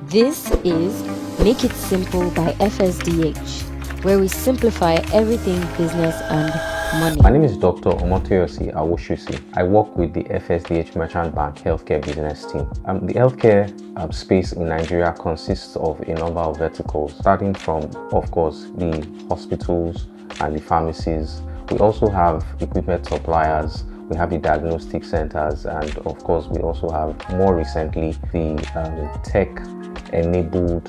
This is Make It Simple by FSDH, where we simplify everything business and money. My name is Dr. Omotoyosi Awosusi. I work with the FSDH Merchant Bank Healthcare Business Team. The healthcare space in Nigeria consists of a number of verticals, starting from, of course, the hospitals and the pharmacies. We also have equipment suppliers. We have the diagnostic centers, and of course we also have, more recently, the tech-enabled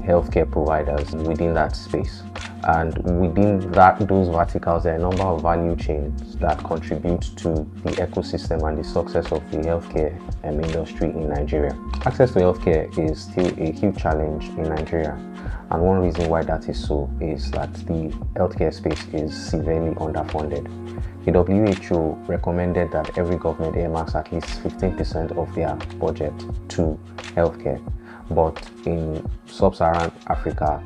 healthcare providers within that space. And within those verticals, there are a number of value chains that contribute to the ecosystem and the success of the healthcare industry in Nigeria. Access to healthcare is still a huge challenge in Nigeria, and one reason why that is so is that the healthcare space is severely underfunded. The WHO recommended that every government earmarks at least 15% of their budget to healthcare, but in sub-Saharan Africa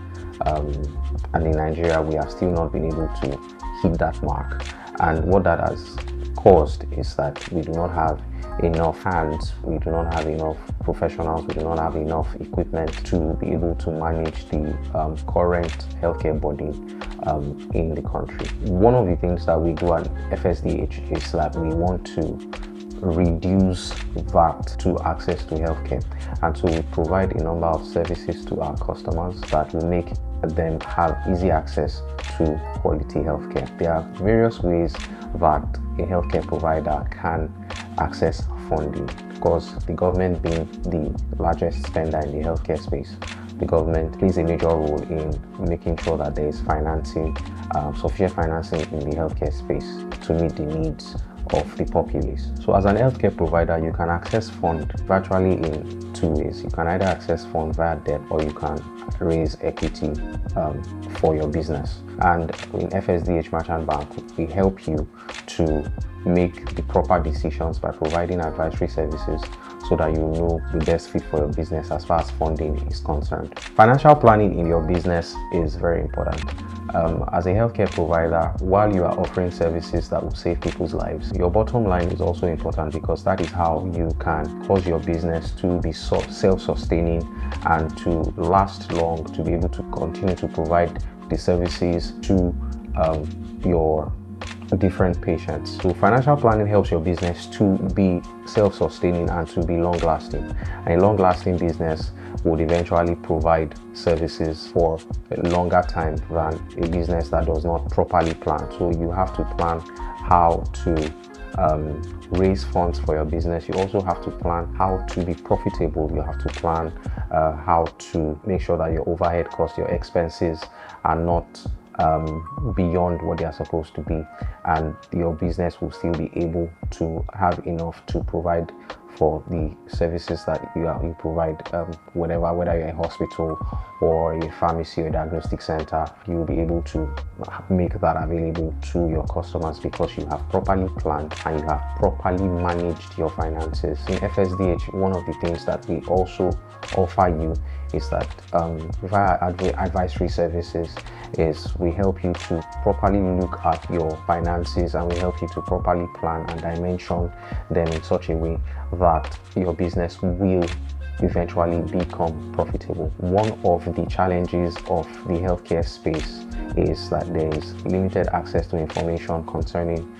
and in Nigeria, we have still not been able to hit that mark. And what that has caused is that we do not have enough hands, we do not have enough professionals, we do not have enough equipment to be able to manage the current healthcare body in the country. One of the things that we do at FSDH is that we want to reduce VAT to access to healthcare, and so we provide a number of services to our customers that will make them have easy access to quality healthcare. There are various ways that a healthcare provider can access funding, because the government being the largest spender in the healthcare space, the government plays a major role in making sure that there is financing, sufficient financing in the healthcare space to meet the needs of the populace. So as an healthcare provider, you can access funds virtually in two ways. You can either access funds via debt, or you can raise equity for your business. And in FSDH Merchant Bank, we help you to make the proper decisions by providing advisory services so that you know the best fit for your business as far as funding is concerned. Financial planning in your business is very important. As a healthcare provider, while you are offering services that will save people's lives, your bottom line is also important, because that is how you can cause your business to be self-sustaining and to last long, to be able to continue to provide the services to your different patients. So financial planning helps your business to be self-sustaining and to be long-lasting. And a long-lasting business would eventually provide services for a longer time than a business that does not properly plan. So you have to plan how to raise funds for your business. You also have to plan how to be profitable. You have to plan how to make sure that your overhead costs, your expenses are not beyond what they are supposed to be, and your business will still be able to have enough to provide for the services that you provide, whether you're a hospital or a pharmacy or a diagnostic center. You'll be able to make that available to your customers because you have properly planned and you have properly managed your finances. In FSDH, one of the things that we also offer you is that via advisory services is we help you to properly look at your finances, and we help you to properly plan and dimension them in such a way that your business will eventually become profitable. One of the challenges of the healthcare space is that there is limited access to information concerning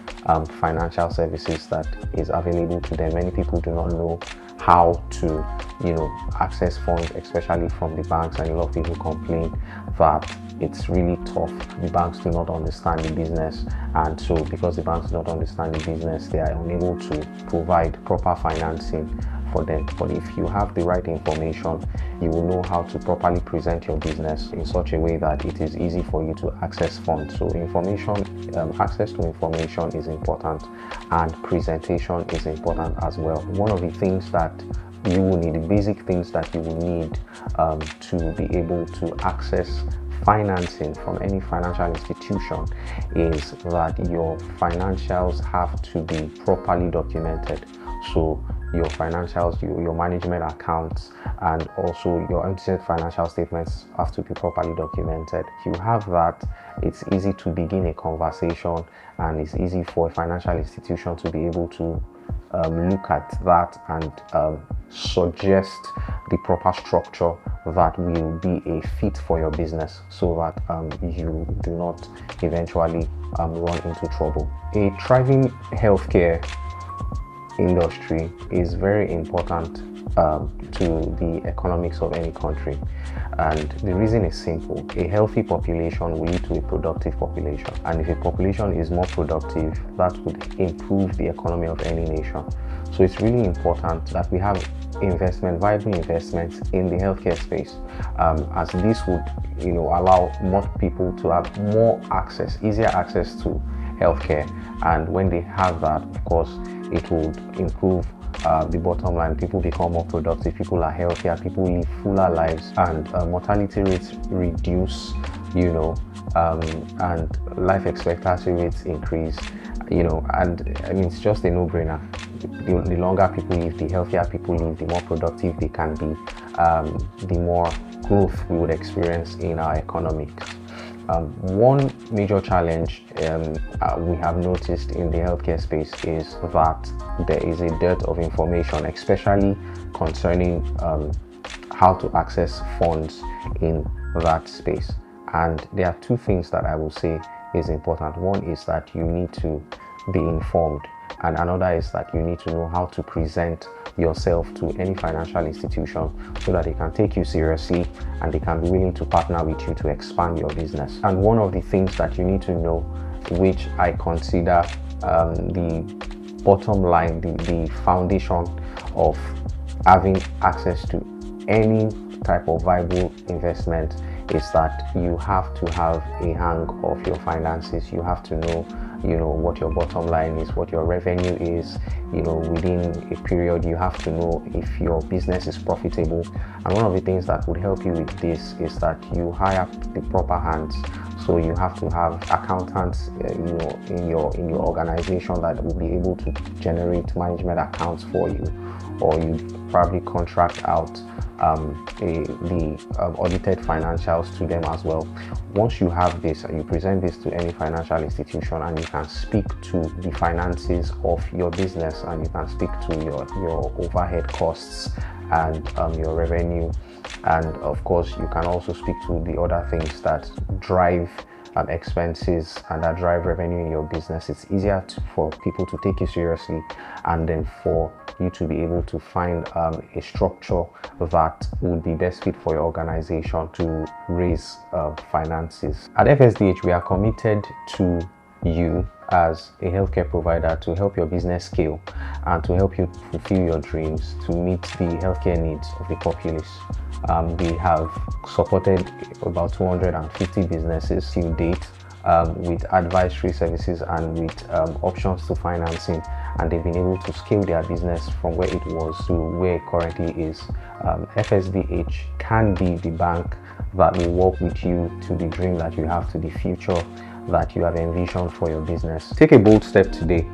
financial services that is available to them. Many people do not know how to access funds, especially from the banks, and a lot of people complain that it's really tough. The banks do not understand the business, and so because the banks do not understand the business, they are unable to provide proper financing for them. But if you have the right information, you will know how to properly present your business in such a way that it is easy for you to access funds. So access to information is important, and presentation is important as well. One of the things that you will need, the basic things that you will need to be able to access financing from any financial institution is that your financials have to be properly documented. So your financials, your management accounts, and also your unaudited financial statements have to be properly documented. If you have that, it's easy to begin a conversation, and it's easy for a financial institution to be able to look at that and suggest the proper structure that will be a fit for your business, so that you do not eventually run into trouble. A thriving healthcare industry is very important to the economics of any country, and the reason is simple. A healthy population will lead to a productive population, and if a population is more productive, that would improve the economy of any nation. So it's really important that we have viable investments in the healthcare space, as this would allow more people to have easier access to healthcare. And when they have that, of course, it will improve the bottom line. People become more productive, people are healthier, people live fuller lives, and mortality rates reduce, and life expectancy rates increase, and I mean, it's just a no-brainer. The longer people live, the healthier people live, the more productive they can be, the more growth we would experience in our economics. One major challenge we have noticed in the healthcare space is that there is a dearth of information, especially concerning how to access funds in that space. And there are two things that I will say is important. One is that you need to be informed, and another is that you need to know how to present yourself to any financial institution so that they can take you seriously and they can be willing to partner with you to expand your business. And one of the things that you need to know, which I consider the bottom line, the foundation of having access to any type of viable investment, is that you have to have a hang of your finances. You have to know what your bottom line is, what your revenue is, within a period. You have to know if your business is profitable. And one of the things that would help you with this is that you hire the proper hands. So you have to have accountants in your organization that will be able to generate management accounts for you, or you probably contract out the audited financials to them as well. Once you have this and you present this to any financial institution, and you can speak to the finances of your business, and you can speak to your overhead costs and your revenue, and of course you can also speak to the other things that drive expenses and that drive revenue in your business. It's easier for people to take you seriously, and then for you to be able to find a structure that would be best fit for your organization to raise finances. At FSDH, we are committed to you as a healthcare provider to help your business scale and to help you fulfill your dreams, to meet the healthcare needs of the populace. We have supported about 250 businesses to date with advisory services and with options to financing, and they've been able to scale their business from where it was to where it currently is. FSDH can be the bank that will work with you to the dream that you have, to the future that you have envisioned for your business. Take a bold step today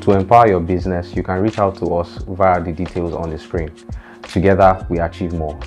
to empower your business. You can reach out to us via the details on the screen. Together, we achieve more.